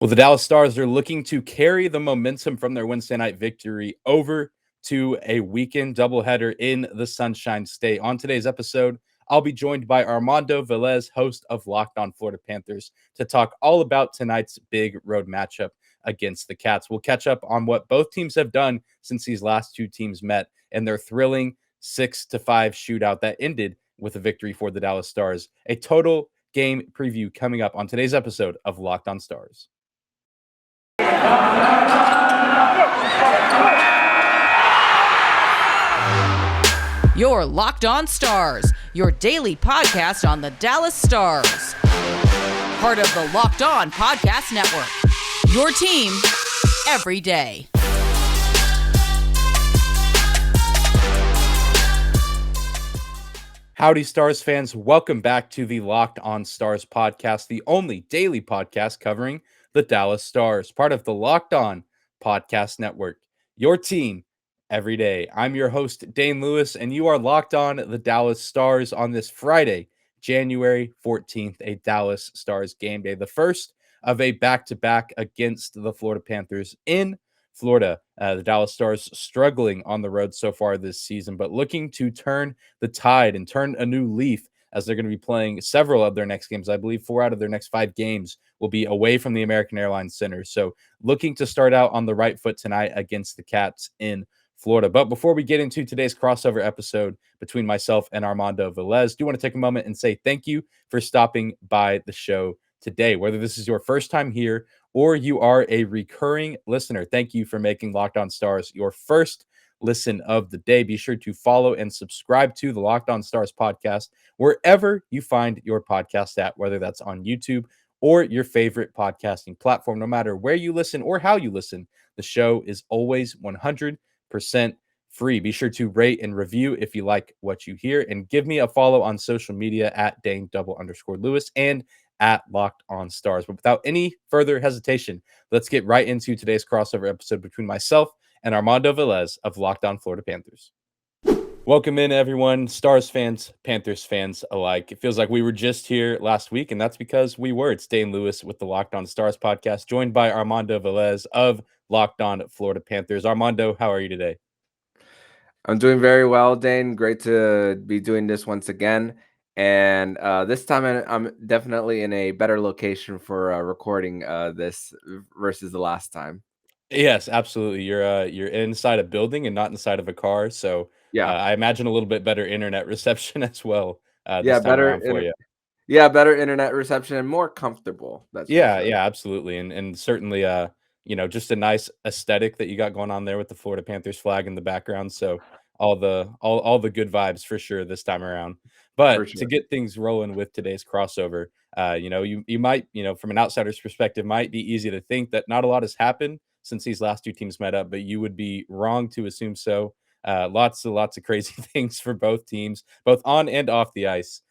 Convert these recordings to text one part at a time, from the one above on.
Well, the Dallas Stars are looking to carry the momentum from their Wednesday night victory over to a weekend doubleheader in the Sunshine State. On today's episode, I'll be joined by Armando Velez, host of Locked On Florida Panthers, to talk all about tonight's big road matchup against the Cats. We'll catch up on what both teams have done since these last two teams met and their thrilling 6-5 shootout that ended with a victory for the Dallas Stars. A total game preview coming up on today's episode of Locked On Stars. Your Locked On Stars, your daily podcast on the Dallas Stars. Part of the Locked On Podcast Network. Your team every day. Howdy, Stars fans. Welcome back to the Locked On Stars podcast, the only daily podcast covering the Dallas Stars, part of the Locked On Podcast Network. Your team every day. I'm your host, Dane Lewis, and you are locked on the Dallas Stars on this Friday, January 14th, a Dallas Stars game day, the first of a back-to-back against the Florida Panthers in Florida. The Dallas Stars struggling on the road so far this season, but looking to turn the tide and turn a new leaf as they're going to be playing several of their next games. I believe 4 out of their next 5 games will be away from the American Airlines Center. So looking to start out on the right foot tonight against the Cats in Florida. But before we get into today's crossover episode between myself and Armando Velez, do want to take a moment and say thank you for stopping by the show today. Whether this is your first time here or you are a recurring listener, thank you for making Locked On Stars your first listen of the day. Be sure to follow and subscribe to the Locked On Stars podcast wherever you find your podcast at, whether that's on YouTube or your favorite podcasting platform. No matter where you listen or how you listen, the show is always 100% free. Be sure to rate and review if you like what you hear, and give me a follow on social media at Dane_Lewis and at Locked On Stars. But without any further hesitation, let's get right into today's crossover episode between myself and Armando Velez of Locked On Florida Panthers. Welcome in, everyone, Stars fans, Panthers fans alike. It feels like we were just here last week, and that's because we were. It's Dane Lewis with the Locked On Stars podcast, joined by Armando Velez of Locked On Florida Panthers. Armando, how are you today? I'm doing very well, Dane. Great to be doing this once again. And this time I'm definitely in a better location for recording this versus the last time. Yes, absolutely. You're inside a building and not inside of a car, so Yeah, I imagine a little bit better internet reception as well yeah, this time around for you. yeah, better internet reception and more comfortable. That's for sure. Yeah, absolutely, and certainly, just a nice aesthetic that you got going on there with the Florida Panthers flag in the background. So all the good vibes for sure this time around. For But to sure. get things rolling with today's crossover, you might, from an outsider's perspective, might be easy to think that not a lot has happened since these last two teams met up, but you would be wrong to assume so. Lots of crazy things for both teams, both on and off the ice,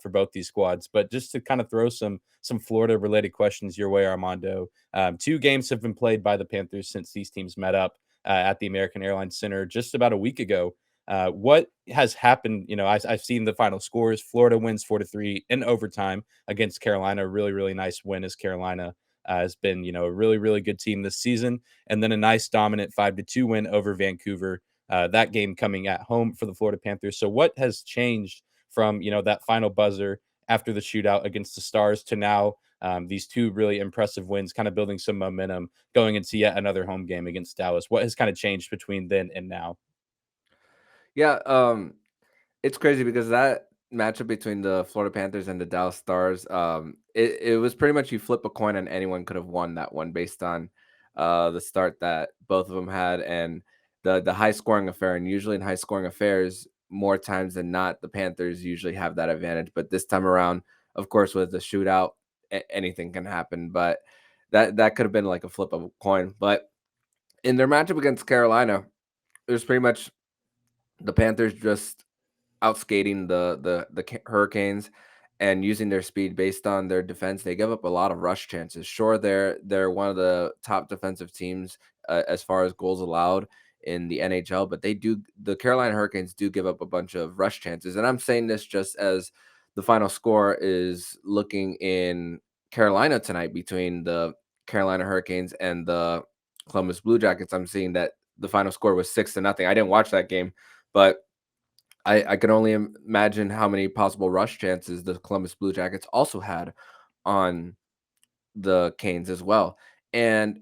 for both these squads. But just to kind of throw some Florida related questions your way, Armando. 2 games have been played by the Panthers since these teams met up at the American Airlines Center just about a week ago. What has happened? I've seen the final scores. Florida wins 4-3 in overtime against Carolina. Really, really nice win, as Carolina has been, a really, really good team this season. And then a nice dominant 5-2 win over Vancouver. That game coming at home for the Florida Panthers. So what has changed from, that final buzzer after the shootout against the Stars to now, these 2 really impressive wins, kind of building some momentum going into yet another home game against Dallas? What has kind of changed between then and now? Yeah, it's crazy because that matchup between the Florida Panthers and the Dallas Stars, it was pretty much you flip a coin and anyone could have won that one based on the start that both of them had and the high scoring affair. And usually in high scoring affairs, more times than not, the Panthers usually have that advantage. But this time around, of course, with the shootout, anything can happen. But that could have been like a flip of a coin. But in their matchup against Carolina, it was pretty much the Panthers just outskating the Hurricanes and using their speed based on their defense. They give up a lot of rush chances. Sure, they're one of the top defensive teams as far as goals allowed in the NHL, but the Carolina Hurricanes do give up a bunch of rush chances. And I'm saying this just as the final score is looking in Carolina tonight between the Carolina Hurricanes and the Columbus Blue Jackets, I'm seeing that the final score was 6-0. I didn't watch that game, but I can only imagine how many possible rush chances the Columbus Blue Jackets also had on the Canes as well. And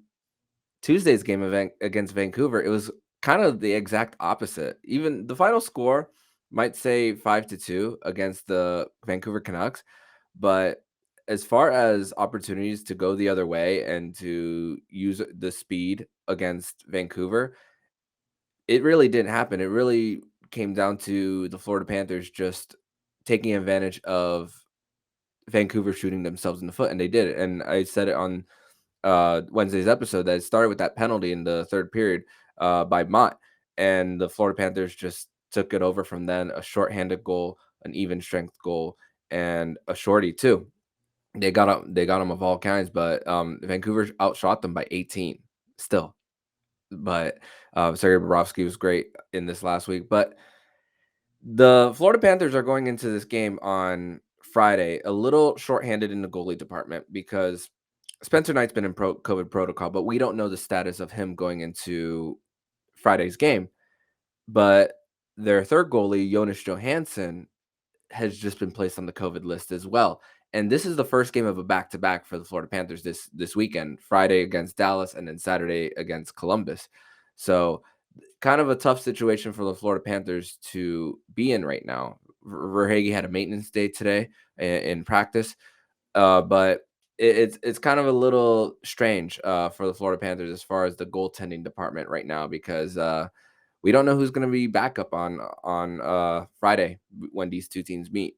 Tuesday's game event against Vancouver, it was kind of the exact opposite. Even the final score might say 5-2 against the Vancouver Canucks, but as far as opportunities to go the other way and to use the speed against Vancouver, it really didn't happen. It really came down to the Florida Panthers just taking advantage of Vancouver shooting themselves in the foot, and they did it. And I said it on Wednesday's episode that it started with that penalty in the third period by Mott, and the Florida Panthers just took it over from then. A shorthanded goal, an even strength goal, and a shorty too. They got them of all kinds, but Vancouver outshot them by 18 still. But Sergei Bobrovsky was great in this last week. But the Florida Panthers are going into this game on Friday a little shorthanded in the goalie department because Spencer Knight's been in COVID protocol, but we don't know the status of him going into Friday's game. But their third goalie, Jonas Johansson, has just been placed on the COVID list as well. And this is the first game of a back-to-back for the Florida Panthers this weekend, Friday against Dallas and then Saturday against Columbus. So kind of a tough situation for the Florida Panthers to be in right now. Verhage had a maintenance day today in practice, but it's kind of a little strange for the Florida Panthers as far as the goaltending department right now because we don't know who's going to be back up on Friday when these two teams meet.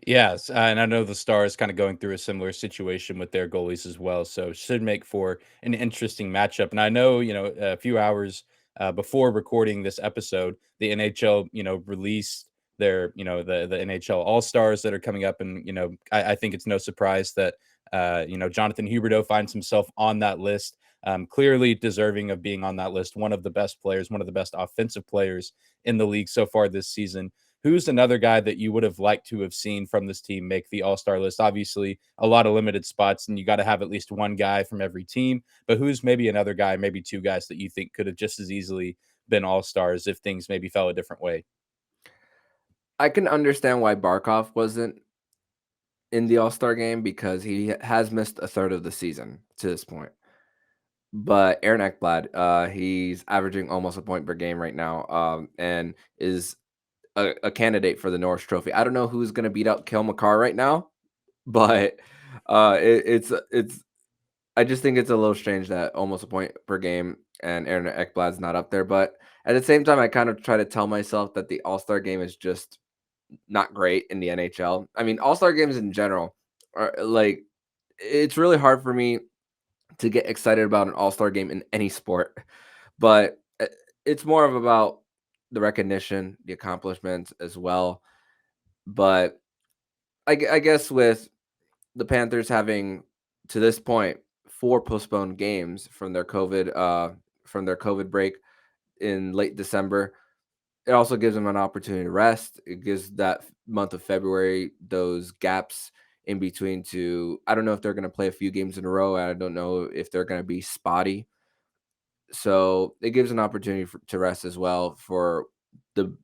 Yes, and I know the Stars kind of going through a similar situation with their goalies as well, so should make for an interesting matchup. And I know, a few hours before recording this episode, the NHL, released their, the NHL All Stars that are coming up, and I think it's no surprise that Jonathan Huberdeau finds himself on that list. Clearly deserving of being on that list. One of the best players, one of the best offensive players in the league so far this season. Who's another guy that you would have liked to have seen from this team make the All-Star list? Obviously, a lot of limited spots, and you got to have at least one guy from every team. But who's maybe another guy, maybe two guys that you think could have just as easily been All-Stars if things maybe fell a different way? I can understand why Barkov wasn't in the All-Star game because he has missed a third of the season to this point. But Aaron Ekblad, he's averaging almost a point per game right now, and is a candidate for the Norris Trophy. I don't know who's going to beat out Cale Makar right now, but it's. I just think it's a little strange that almost a point per game and Aaron Ekblad's not up there. But at the same time, I kind of try to tell myself that the All-Star game is just not great in the NHL. I mean, All-Star games in general are like it's really hard for me to get excited about an all-star game in any sport, but it's more of about the recognition, the accomplishments as well. But I guess with the Panthers having to this point 4 postponed games from their COVID break in late December, it also gives them an opportunity to rest. It gives that month of February those gaps in between to I don't know if they're going to play a few games in a row. I don't know if they're going to be spotty. So it gives an opportunity to rest as well for the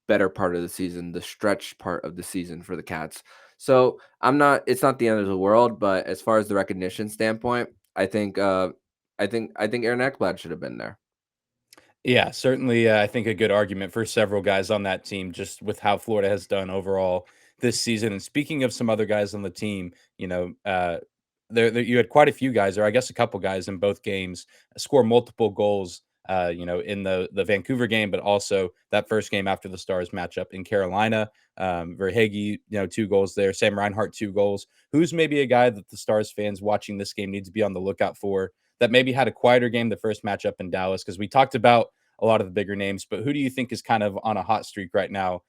better part of the season, the stretch part of the season for the Cats. So it's not the end of the world, but as far as the recognition standpoint, I think Aaron Ekblad should have been there. Yeah, certainly. I think a good argument for several guys on that team, just with how Florida has done overall this season. And speaking of some other guys on the team, there you had quite a few guys, or I guess a couple guys in both games, score multiple goals. In the Vancouver game, but also that first game after the Stars matchup in Carolina. Verhage, 2 goals there. Sam Reinhart, 2 goals. Who's maybe a guy that the Stars fans watching this game need to be on the lookout for that maybe had a quieter game the first matchup in Dallas? Because we talked about a lot of the bigger names, but who do you think is kind of on a hot streak right now?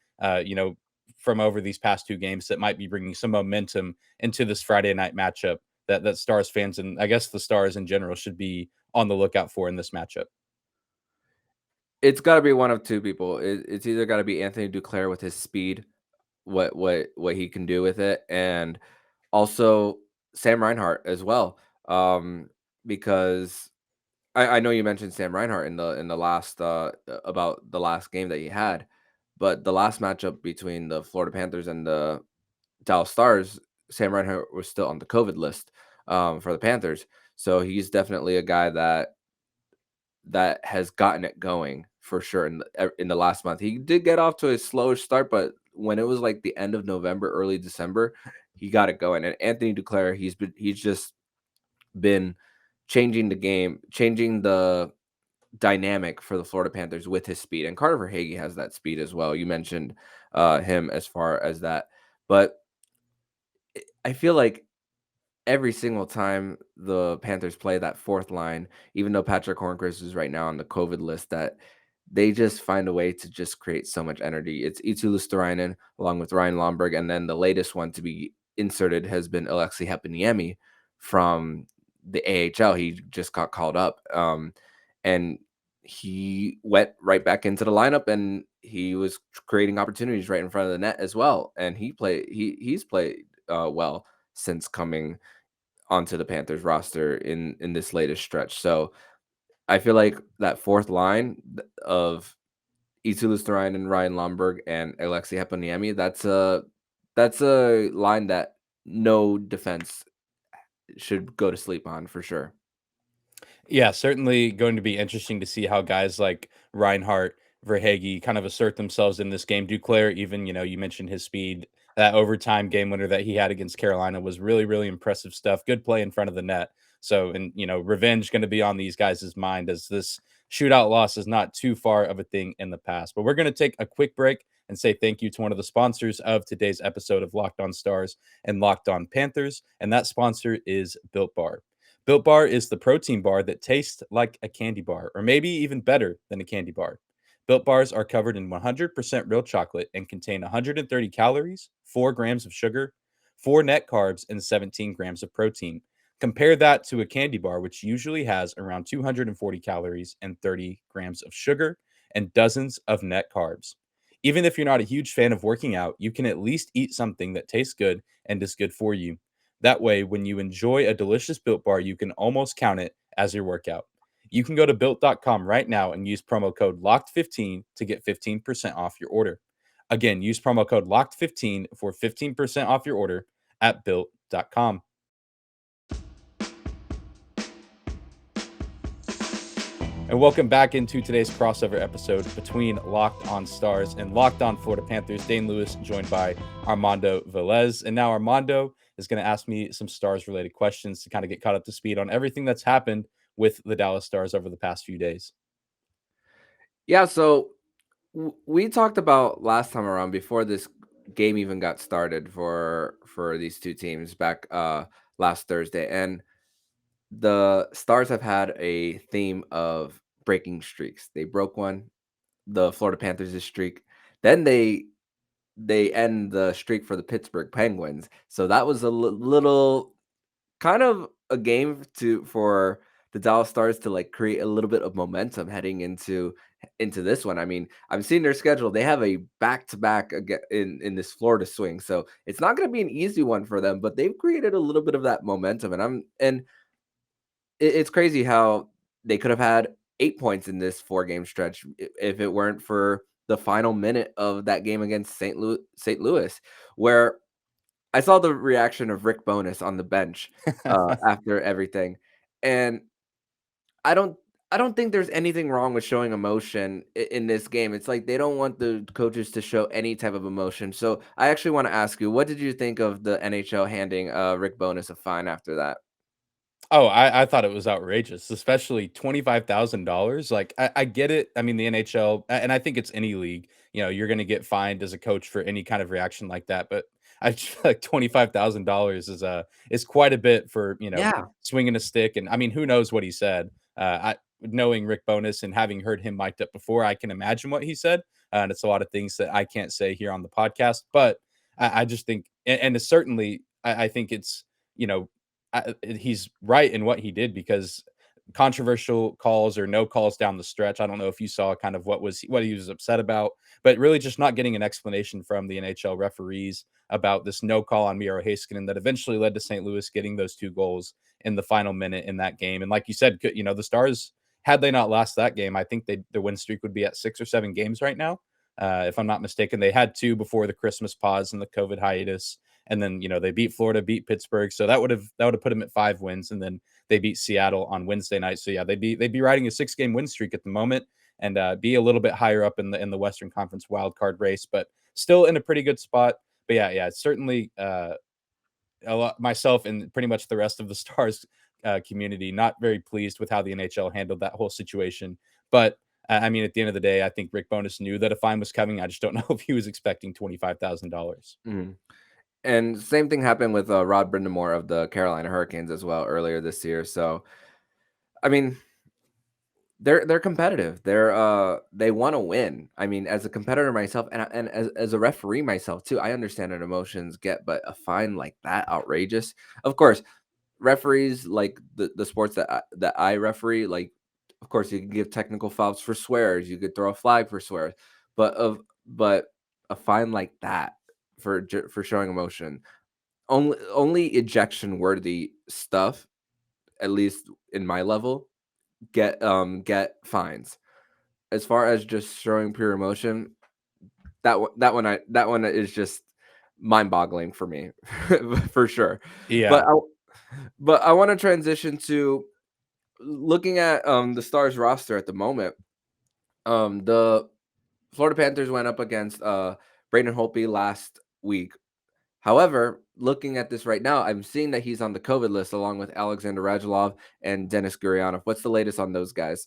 From over these past 2 games that might be bringing some momentum into this Friday night matchup that Stars fans and I guess the Stars in general should be on the lookout for in this matchup. It's got to be one of two people. It's either got to be Anthony Duclair with his speed, what he can do with it, and also Sam Reinhart as well. um, because I know you mentioned Sam Reinhart in the last about the last game that he had, but the last matchup between the Florida Panthers and the Dallas Stars, Sam Reinhart was still on the COVID list for the Panthers, so he's definitely a guy that has gotten it going for sure in the last month. He did get off to a slower start, but when it was like the end of November, early December, he got it going. And Anthony Duclair, he's just been changing the game, changing the dynamic for the Florida Panthers with his speed. And Carter Verhaeghe has that speed as well. You mentioned him as far as that, but I feel like every single time the Panthers play that fourth line, even though Patrick Hornqvist is right now on the COVID list, that they just find a way to just create so much energy. It's Eetu Luostarinen along with Ryan Lomberg, and then the latest one to be inserted has been Alexi Heponiemi from the AHL. He just got called up, and he went right back into the lineup, and he was creating opportunities right in front of the net as well. And he's played well since coming onto the Panthers roster in this latest stretch. So I feel like that fourth line of Eetu Luostarinen and Ryan Lomberg and Alexi Heponiemi, that's a line that no defense should go to sleep on for sure. Yeah, certainly going to be interesting to see how guys like Reinhardt, Verhage kind of assert themselves in this game. Duclair, even, you mentioned his speed. That overtime game winner that he had against Carolina was really, really impressive stuff. Good play in front of the net. So, and, revenge going to be on these guys' mind as this shootout loss is not too far of a thing in the past. But we're going to take a quick break and say thank you to one of the sponsors of today's episode of Locked On Stars and Locked On Panthers. And that sponsor is Built Bar. Built Bar is the protein bar that tastes like a candy bar, or maybe even better than a candy bar. Built Bars are covered in 100% real chocolate and contain 130 calories, 4 grams of sugar, 4 net carbs, and 17 grams of protein. Compare that to a candy bar, which usually has around 240 calories and 30 grams of sugar and dozens of net carbs. Even if you're not a huge fan of working out, you can at least eat something that tastes good and is good for you. That way, when you enjoy a delicious Built Bar, you can almost count it as your workout. You can go to built.com right now and use promo code LOCKED15 to get 15% off your order. Again, use promo code LOCKED15 for 15% off your order at built.com. And welcome back into today's crossover episode between Locked On Stars and Locked On Florida Panthers. Dane Lewis joined by Armando Velez. And now Armando is going to ask me some Stars-related questions to kind of get caught up to speed on everything that's happened with the Dallas Stars over the past few days. Yeah, so we talked about last time around before this game even got started for these two teams back last Thursday, and the Stars have had a theme of breaking streaks. They broke one, the Florida Panthers' streak. Then they end the streak for the Pittsburgh Penguins. So that was a little kind of a game for the Dallas Stars to like create a little bit of momentum heading into this one. I mean, I'm seeing their schedule. They have a back-to-back in this Florida swing. So it's not going to be an easy one for them, but they've created a little bit of that momentum, and it's crazy how they could have had 8 points in this 4-game stretch if it weren't for the final minute of that game against St. Louis, where I saw the reaction of Rick Bowness on the bench after everything, and I don't I don't think there's anything wrong with showing emotion in this game. It's like they don't want the coaches to show any type of emotion. So I actually want to ask you, what did you think of the NHL handing Rick Bowness a fine after that? Oh, I thought it was outrageous, especially $25,000. Like, I get it. I mean, the NHL, and I think it's any league, you're going to get fined as a coach for any kind of reaction like that. But I just feel like $25,000 is quite a bit for, Yeah. swinging a stick. And I mean, who knows what he said? Knowing Rick Bowness and having heard him mic'd up before, I can imagine what he said. And it's a lot of things that I can't say here on the podcast. But I just think, and it's certainly, I think it's, he's right in what he did because controversial calls or no calls down the stretch. I don't know if you saw kind of what he was upset about, but really just not getting an explanation from the NHL referees about this no call on Miro Heiskanen that eventually led to St. Louis getting those 2 goals in the final minute in that game. And like you said, the Stars, had they not lost that game, I think their win streak would be at 6 or 7 games right now. If I'm not mistaken, they had 2 before the Christmas pause and the COVID hiatus, and then they beat Florida, beat Pittsburgh, so that would have put them at 5 wins, and then they beat Seattle on Wednesday night. So yeah, they'd be riding a 6-game win streak at the moment, and be a little bit higher up in the Western Conference wild card race, but still in a pretty good spot. But yeah, certainly a lot, myself and pretty much the rest of the Stars community, not very pleased with how the NHL handled that whole situation. But I mean, at the end of the day, I think Rick Bowness knew that a fine was coming. I just don't know if he was expecting $25,000. Mhm. And same thing happened with Rod Brindamore of the Carolina Hurricanes as well earlier this year. So, I mean, they're competitive. They want to win. I mean, as a competitor myself, and as a referee myself too, I understand that emotions get, but a fine like that outrageous. Of course, referees like the sports that I referee, like of course you can give technical fouls for swears, you could throw a flag for swears, but a fine like that for showing emotion, only ejection worthy stuff, at least in my level, get fines. As far as just showing pure emotion, that one is just mind boggling for me for sure. Yeah. But I want to transition to looking at the Stars roster at the moment. The Florida Panthers went up against Braden Holtby last week. However, looking at this right now, I'm seeing that he's on the COVID list along with Alexander Radulov and Denis Gurianov. What's the latest on those guys?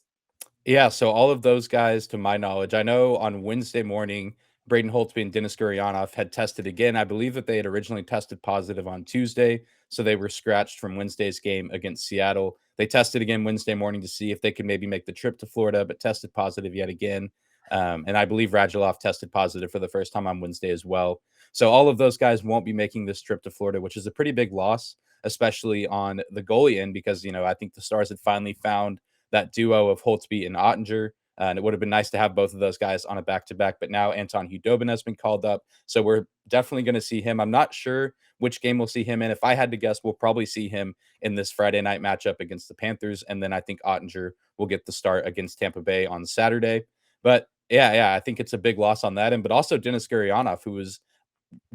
Yeah, so all of those guys, to my knowledge, I know on Wednesday morning, Braden Holtby and Denis Gurianov had tested again. I believe that they had originally tested positive on Tuesday, so they were scratched from Wednesday's game against Seattle. They tested again Wednesday morning to see if they could maybe make the trip to Florida, but tested positive yet again. And I believe Radulov tested positive for the first time on Wednesday as well. So all of those guys won't be making this trip to Florida, which is a pretty big loss, especially on the goalie end, because I think the Stars had finally found that duo of Holtby and Ottinger. And it would have been nice to have both of those guys on a back to back. But now Anton Hudobin has been called up. So we're definitely going to see him. I'm not sure which game we'll see him in. If I had to guess, we'll probably see him in this Friday night matchup against the Panthers. And then I think Ottinger will get the start against Tampa Bay on Saturday. But yeah, I think it's a big loss on that end. But also Denis Gurianov, who was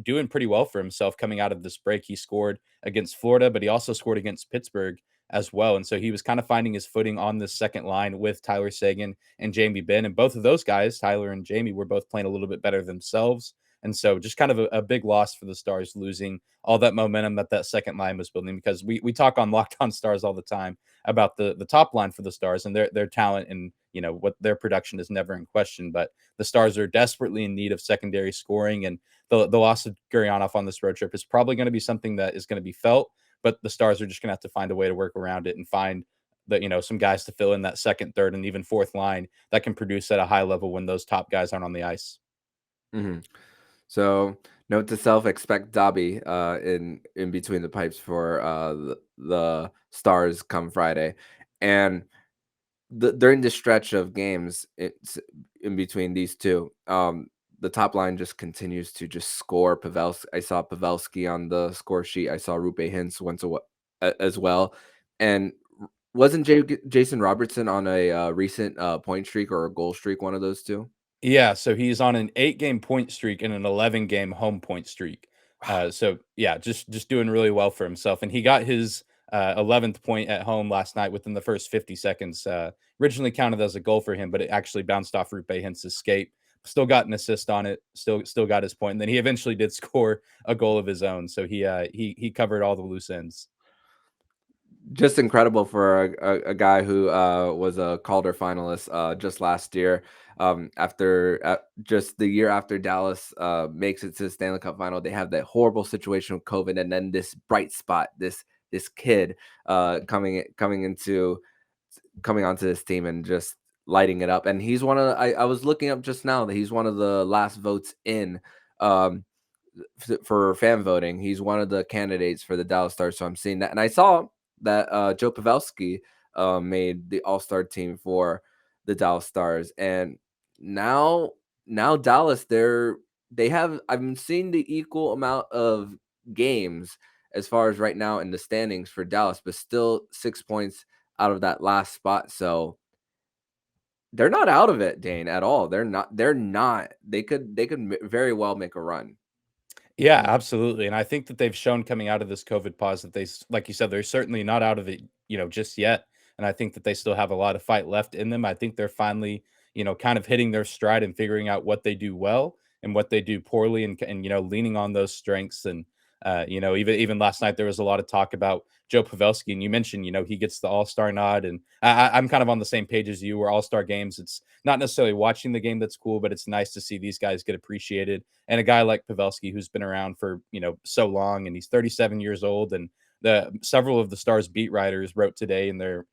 doing pretty well for himself coming out of this break. He scored against Florida, but he also scored against Pittsburgh as well. And so he was kind of finding his footing on this second line with Tyler Seguin and Jamie Benn. And both of those guys, Tyler and Jamie, were both playing a little bit better themselves. And so just kind of a big loss for the Stars, losing all that momentum that second line was building, because we talk on Locked On Stars all the time about the top line for the Stars and their talent, and what their production is never in question. But the Stars are desperately in need of secondary scoring, and the loss of Gurianov on this road trip is probably going to be something that is going to be felt, but the Stars are just going to have to find a way to work around it and find some guys to fill in that second, third, and even fourth line that can produce at a high level when those top guys aren't on the ice. Mm-hmm. So, note to self: expect Dobby in between the pipes for the Stars come Friday, and during this stretch of games, it's in between these two. The top line just continues to just score. Pavelski, I saw Pavelski on the score sheet. I saw Rupe Hintz as well, and wasn't Jason Robertson on a recent point streak or a goal streak? One of those two. Yeah, so he's on an 8-game point streak and an 11-game home point streak. So yeah, just doing really well for himself, and he got his 11th point at home last night within the first 50 seconds. Originally counted as a goal for him, but it actually bounced off Rupe Hintz's skate. Still got an assist on it. Still got his point, and then he eventually did score a goal of his own. So he covered all the loose ends. Just incredible for a guy who was a Calder finalist just last year. After just the year after Dallas makes it to the Stanley Cup final, they have that horrible situation with COVID, and then this bright spot, this kid coming onto this team and just lighting it up. And he's one of I was looking up just now that he's one of the last votes in. For fan voting, he's one of the candidates for the Dallas Stars. So I'm seeing that, and I saw that Joe Pavelski made the All-Star team for the Dallas Stars. And now Dallas, they have, I'm seeing the equal amount of games as far as right now in the standings for Dallas, but still 6 points out of that last spot. So they're not out of it, Dane, at all. They're not. They could very well make a run. Yeah, absolutely. And I think that they've shown coming out of this COVID pause that like you said, they're certainly not out of it, just yet. And I think that they still have a lot of fight left in them. I think they're finally, kind of hitting their stride and figuring out what they do well and what they do poorly, and leaning on those strengths. And even last night there was a lot of talk about Joe Pavelski, and you mentioned, he gets the All-Star nod, and I'm kind of on the same page as you. Where All-Star games, it's not necessarily watching the game that's cool, but it's nice to see these guys get appreciated. And a guy like Pavelski, who's been around for so long, and he's 37 years old, and the several of the Stars beat writers wrote today in their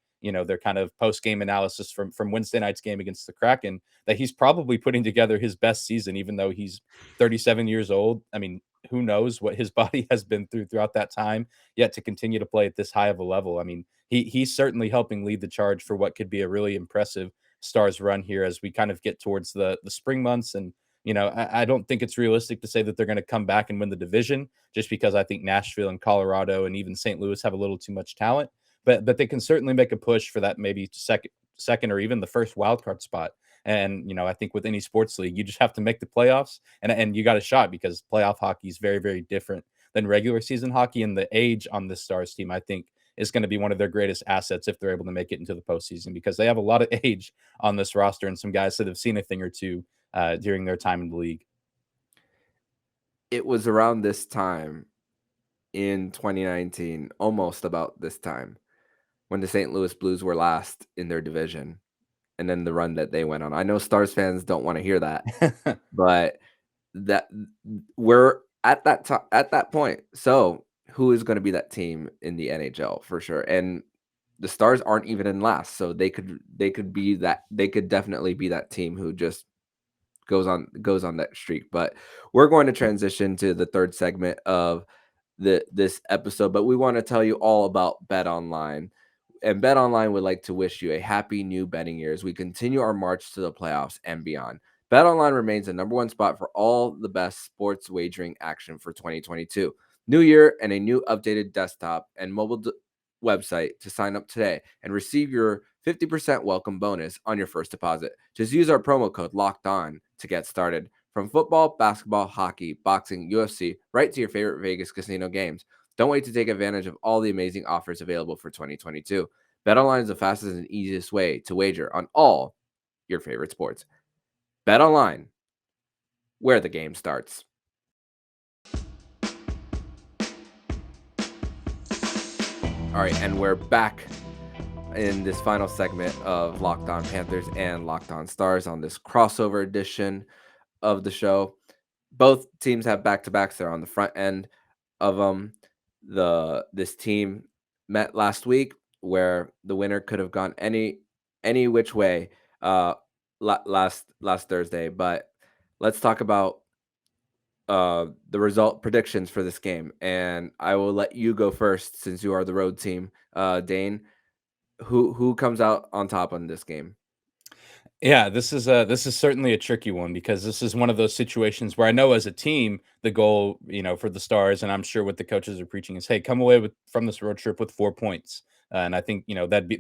kind of post game analysis from Wednesday night's game against the Kraken that he's probably putting together his best season, even though he's 37 years old. I mean, who knows what his body has been throughout that time, yet to continue to play at this high of a level. I mean, he's certainly helping lead the charge for what could be a really impressive Stars run here as we kind of get towards the spring months. And I don't think it's realistic to say that they're going to come back and win the division, just because I think Nashville and Colorado and even St. Louis have a little too much talent. But they can certainly make a push for that, maybe second or even the first wild card spot. And I think with any sports league, you just have to make the playoffs, and you got a shot, because playoff hockey is very, very different than regular season hockey. And the age on this Stars team, I think, is going to be one of their greatest assets if they're able to make it into the postseason, because they have a lot of age on this roster and some guys that have seen a thing or two during their time in the league. It was around this time in 2019, almost about this time, when the St. Louis Blues were last in their division, and then the run that they went on. I know Stars fans don't want to hear that, but that we're at that point. So who is going to be that team in the NHL for sure? And the Stars aren't even in last, so they could be that. They could definitely be that team who just goes on that streak. But we're going to transition to the third segment of this episode, but we want to tell you all about BetOnline. And BetOnline would like to wish you a happy new betting year as we continue our march to the playoffs and beyond. BetOnline remains the number one spot for all the best sports wagering action for 2022. New year and a new updated desktop and mobile website to sign up today and receive your 50% welcome bonus on your first deposit. Just use our promo code Locked On to get started. From football, basketball, hockey, boxing, UFC, right to your favorite Vegas casino games. Don't wait to take advantage of all the amazing offers available for 2022. BetOnline is the fastest and easiest way to wager on all your favorite sports. BetOnline, where the game starts. All right, and we're back in this final segment of Locked On Panthers and Locked On Stars on this crossover edition of the show. Both teams have back-to-backs. They're on the front end of them. This team met last week, where the winner could have gone any which way last Thursday. But let's talk about the result predictions for this game, and I will let you go first since you are the road team. Dane, who comes out on top on this game? Yeah, this is certainly a tricky one, because this is one of those situations where I know as a team the goal, for the Stars, and I'm sure what the coaches are preaching is, hey, come away from this road trip with 4 points. And I think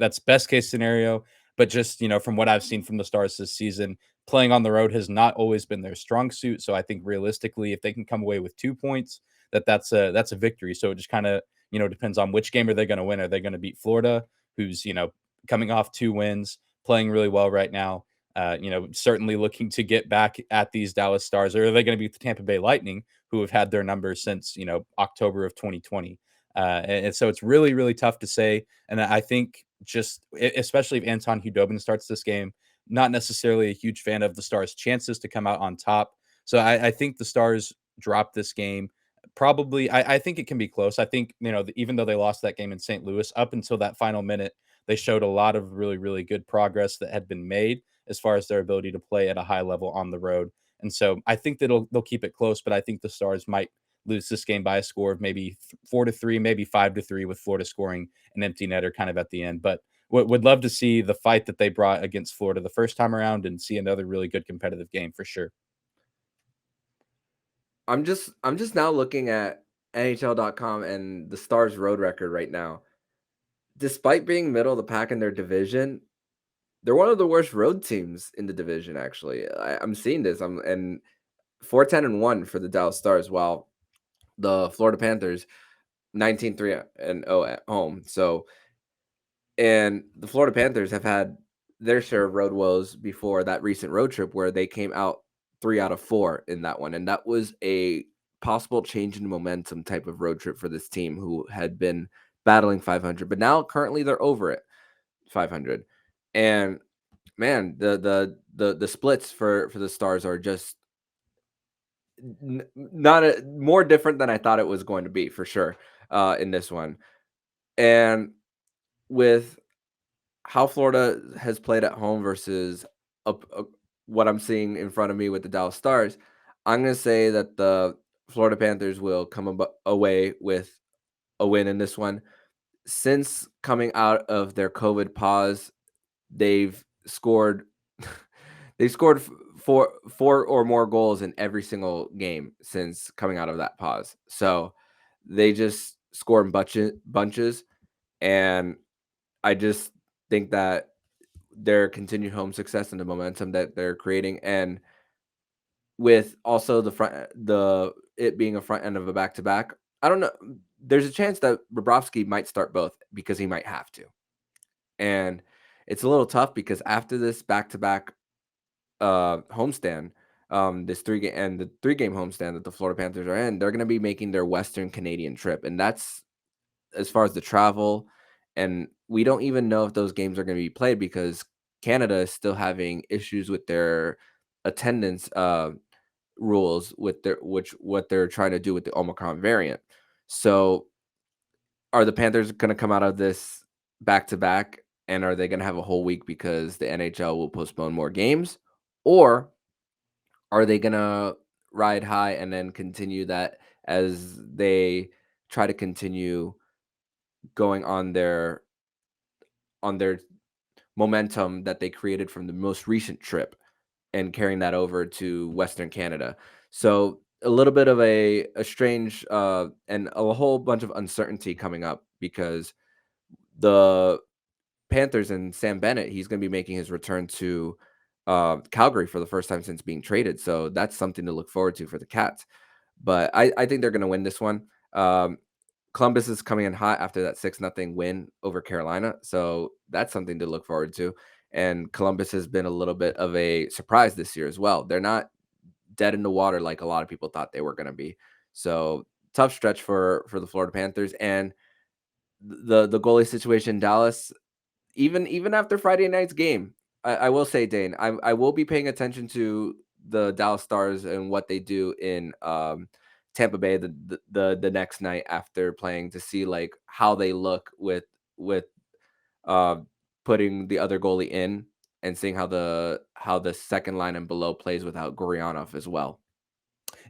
that's best case scenario. But just from what I've seen from the Stars this season, playing on the road has not always been their strong suit. So I think realistically, if they can come away with 2 points, that's a victory. So it just kind of depends on which game are they going to win. Are they going to beat Florida, who's coming off 2 wins, playing really well right now? Certainly looking to get back at these Dallas Stars, or are they going to beat the Tampa Bay Lightning, who have had their numbers since, October of 2020? And so it's really, really tough to say. And I think especially if Anton Hudobin starts this game, not necessarily a huge fan of the Stars' chances to come out on top. So I think the Stars drop this game. Probably, I think it can be close. I think, even though they lost that game in St. Louis, up until that final minute, they showed a lot of really, really good progress that had been made as far as their ability to play at a high level on the road. And so I think that they'll keep it close, but I think the Stars might lose this game by a score of maybe 4-3, maybe 5-3, with Florida scoring an empty netter kind of at the end. But would love to see the fight that they brought against Florida the first time around and see another really good competitive game for sure. I'm just now looking at NHL.com and the Stars road record right now. Despite being middle of the pack in their division, they're one of the worst road teams in the division. Actually, I'm seeing this. And 4-10-1 for the Dallas Stars, while the Florida Panthers 19-3-0 at home. So, and the Florida Panthers have had their share of road woes before that recent road trip where they came out 3 out of 4 in that one. And that was a possible change in momentum type of road trip for this team who had been battling 500, but now currently they're over it 500. And man, the splits for the Stars are just not more different than I thought it was going to be for sure in this one. And with how Florida has played at home versus what I'm seeing in front of me with the Dallas Stars, I'm going to say that the Florida Panthers will come away with a win in this one. Since coming out of their COVID pause, they've scored they've scored four or more goals in every single game since coming out of that pause. So they just score in bunches, and I just think that their continued home success and the momentum that they're creating, and with also it being a front end of a back to back, I don't know. There's a chance that Bobrovsky might start both because he might have to, and it's a little tough because after this back to back homestand, this 3-game and the 3-game homestand that the Florida Panthers are in, they're going to be making their Western Canadian trip, and that's as far as the travel. And we don't even know if those games are going to be played because Canada is still having issues with their attendance rules with what they're trying to do with the Omicron variant. So are the Panthers going to come out of this back to back, and are they going to have a whole week because the NHL will postpone more games, or are they going to ride high and then continue that as they try to continue going on their momentum that they created from the most recent trip and carrying that over to Western Canada? So a little bit of a strange and a whole bunch of uncertainty coming up because the Panthers and Sam Bennett, he's going to be making his return to Calgary for the first time since being traded. So that's something to look forward to for the Cats. But I think they're going to win this one. Columbus is coming in hot after that 6-0 win over Carolina. So that's something to look forward to. And Columbus has been a little bit of a surprise this year as well. They're not dead in the water like a lot of people thought they were going to be. So tough stretch for the Florida Panthers. And the goalie situation in Dallas, even after Friday night's game, I will say, Dane, I will be paying attention to the Dallas Stars and what they do in Tampa Bay the next night after playing to see like how they look with uh, putting the other goalie in and seeing how the second line and below plays without Gurianov as well.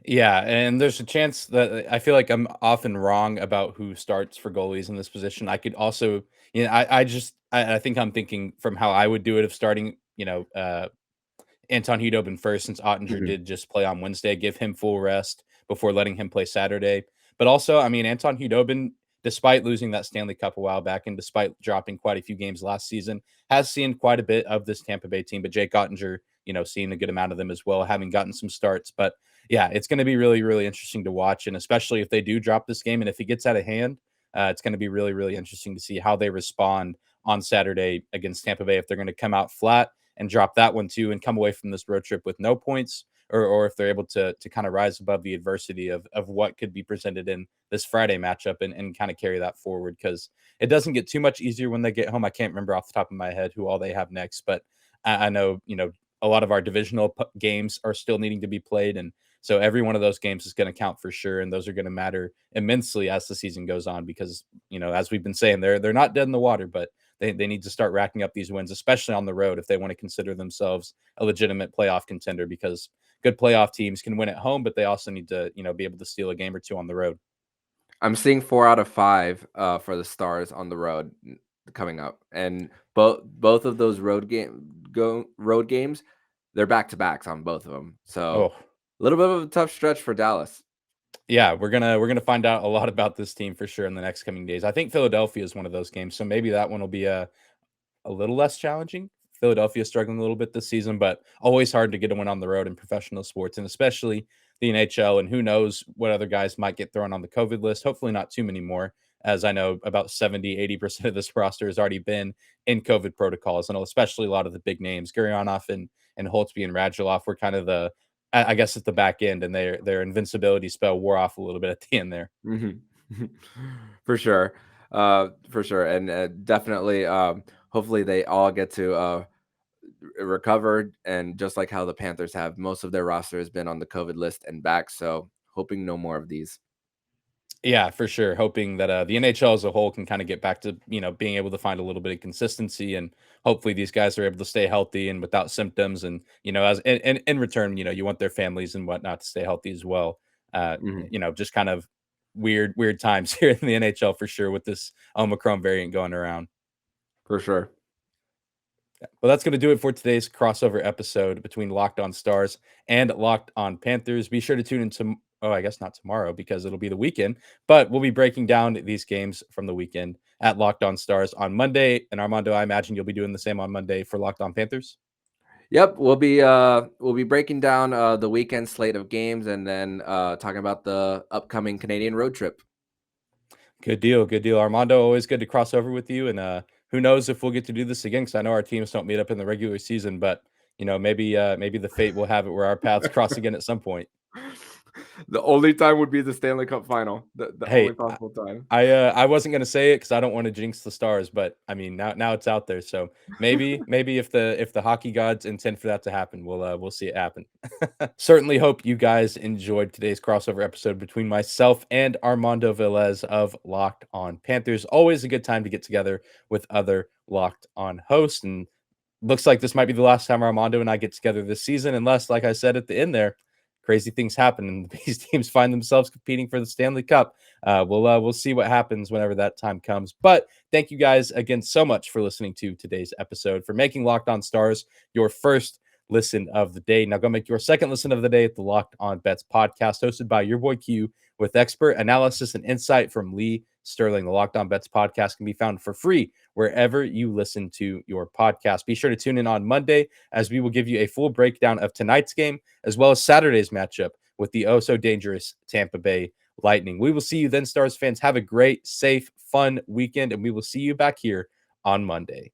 Yeah, and there's a chance that I feel like I'm often wrong about who starts for goalies in this position. I could also, I think I'm thinking from how I would do it of starting, Anton Hudobin first, since Ottinger Mhm. did just play on Wednesday, give him full rest before letting him play Saturday. But also, I mean, Anton Hudobin, despite losing that Stanley Cup a while back and despite dropping quite a few games last season, has seen quite a bit of this Tampa Bay team. But Jake Ottinger, seeing a good amount of them as well, having gotten some starts. But yeah, it's going to be really, really interesting to watch. And especially if they do drop this game and if it gets out of hand, it's going to be really, really interesting to see how they respond on Saturday against Tampa Bay. If they're going to come out flat and drop that one too and come away from this road trip with no points, or if they're able to kind of rise above the adversity of what could be presented in this Friday matchup and kind of carry that forward, because it doesn't get too much easier when they get home. I can't remember off the top of my head who all they have next, but I know, a lot of our divisional games are still needing to be played, and so every one of those games is going to count for sure, and those are going to matter immensely as the season goes on, because as we've been saying, they're not dead in the water, but they need to start racking up these wins, especially on the road, if they want to consider themselves a legitimate playoff contender, because good playoff teams can win at home, but they also need to, be able to steal a game or two on the road. I'm seeing 4 out of 5 for the Stars on the road. coming up, and both of those road games, they're back to backs on both of them. So Oh, a little bit of a tough stretch for Dallas. yeah, we're gonna find out a lot about this team for sure in the next coming days. I think Philadelphia is one of those games, so maybe that one will be a little less challenging. Philadelphia struggling a little bit this season, but always hard to get a win on the road in professional sports, and especially the NHL. And who knows what other guys might get thrown on the COVID list. Hopefully, not too many more, as I know about 70-80% of this roster has already been in COVID protocols, and especially a lot of the big names, Gurionov and Holtby and Radulov were kind of I guess at the back end, and their invincibility spell wore off a little bit at the end there. Mhm. For sure. For sure. And definitely, hopefully they all get to recover. And just like how the Panthers have, most of their roster has been on the COVID list and back. So hoping no more of these. Yeah, for sure. Hoping that the NHL as a whole can kind of get back to being able to find a little bit of consistency, and hopefully these guys are able to stay healthy and without symptoms. And as in return, you want their families and whatnot to stay healthy as well. Mhm. Just kind of weird times here in the NHL for sure with this Omicron variant going around. For sure. Well, that's going to do it for today's crossover episode between Locked On Stars and Locked On Panthers. Be sure to tune in to, oh, I guess not tomorrow because it'll be the weekend, but we'll be breaking down these games from the weekend at Locked On Stars on Monday. And Armando, I imagine you'll be doing the same on Monday for Locked On Panthers. Yep, we'll be breaking down the weekend slate of games and then talking about the upcoming Canadian road trip. Good deal. Good deal. Armando, always good to cross over with you. And who knows if we'll get to do this again, because I know our teams don't meet up in the regular season, but maybe the fate will have it where our paths cross again at some point. The only time would be the Stanley Cup final. The only Hey, possible time. I wasn't gonna say it because I don't want to jinx the Stars, but I mean now it's out there. So maybe if the hockey gods intend for that to happen, we'll see it happen. Certainly hope you guys enjoyed today's crossover episode between myself and Armando Velez of Locked On Panthers. Always a good time to get together with other Locked On hosts, and looks like this might be the last time Armando and I get together this season, unless, like I said at the end there, crazy things happen and these teams find themselves competing for the Stanley Cup. We'll see what happens whenever that time comes. But thank you guys again so much for listening to today's episode, for making Locked On Stars your first listen of the day. Now go make your second listen of the day at the Locked On Bets podcast, hosted by your boy Q, with expert analysis and insight from Lee Sterling. The Locked On Bets podcast can be found for free wherever you listen to your podcast. Be sure to tune in on Monday, as we will give you a full breakdown of tonight's game as well as Saturday's matchup with the oh so dangerous Tampa Bay Lightning. We will see you then, Stars fans. Have a great, safe, fun weekend, and we will see you back here on Monday.